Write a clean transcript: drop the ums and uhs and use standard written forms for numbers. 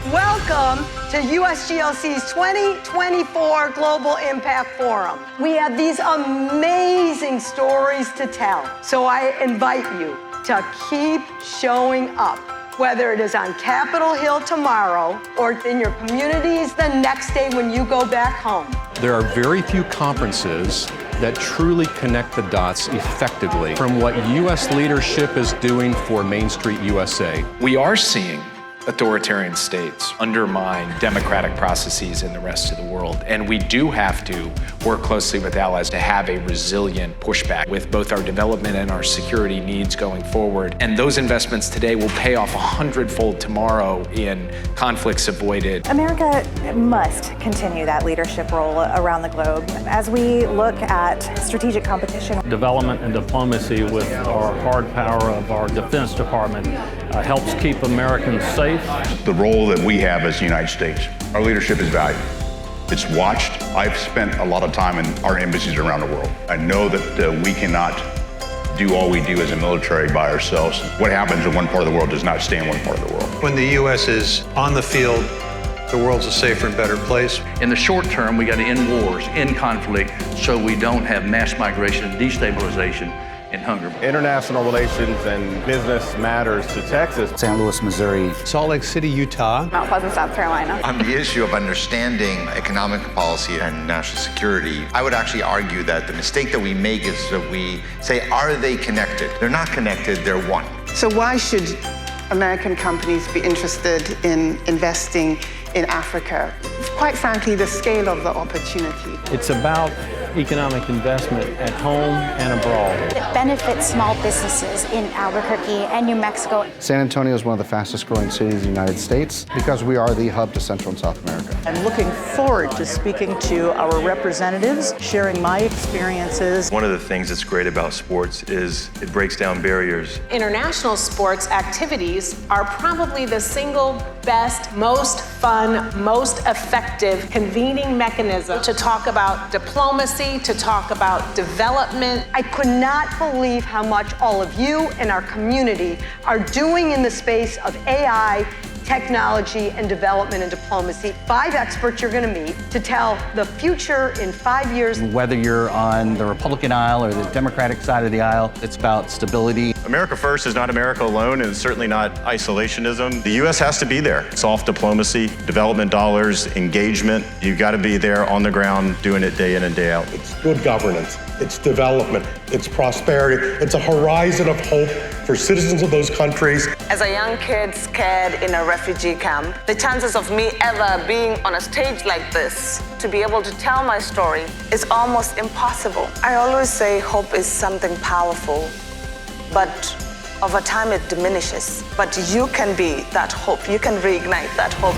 Welcome to USGLC's 2024 Global Impact Forum. We have these amazing stories to tell, so I invite you to keep showing up, whether it is on Capitol Hill tomorrow or in your communities the next day when you go back home. There are very few conferences that truly connect the dots effectively from what U.S. leadership is doing for Main Street USA. We are seeing authoritarian states undermine democratic processes in the rest of the world. And we do have to work closely with allies to have a resilient pushback with both our development and our security needs going forward. And those investments today will pay off 100-fold tomorrow in conflicts avoided. America must continue that leadership role around the globe. As we look at strategic competition, development and diplomacy with our hard power of our Defense Department helps keep Americans safe. The role that we have as the United States, our leadership is valued. It's watched. I've spent a lot of time in our embassies around the world. I know that we cannot do all we do as a military by ourselves. What happens in one part of the world does not stay in one part of the world. When the U.S. is on the field, the world's a safer and better place. In the short term, we got to end wars, end conflict, so we don't have mass migration, destabilization, and hunger. International relations and business matters to Texas. St. Louis, Missouri. Salt Lake City, Utah. Mount Pleasant, South Carolina. On the issue of understanding economic policy and national security, I would actually argue that the mistake that we make is that we say, are they connected? They're not connected, they're one. So why should American companies be interested in investing in Africa? Quite frankly, the scale of the opportunity. It's about economic investment at home and abroad. It benefits small businesses in Albuquerque and New Mexico. San Antonio is one of the fastest growing cities in the United States because we are the hub to Central and South America. I'm looking forward to speaking to our representatives, sharing my experiences. One of the things that's great about sports is it breaks down barriers. International sports activities are probably the single best, most fun, most effective convening mechanism to talk about diplomacy, to talk about development. I could not believe how much all of you and our community are doing in the space of AI, technology, and development and diplomacy. 5 experts you're going to meet to tell the future in 5 years. Whether you're on the Republican aisle or the Democratic side of the aisle, it's about stability. America first is not America alone, and it's certainly not isolationism. The U.S. has to be there. Soft diplomacy, development dollars, engagement. You've got to be there on the ground doing it day in and day out. It's good governance. It's development. It's prosperity. It's a horizon of hope for citizens of those countries. As a young kid scared in a refugee camp, the chances of me ever being on a stage like this, to be able to tell my story, is almost impossible. I always say hope is something powerful, but over time it diminishes. But you can be that hope. You can reignite that hope.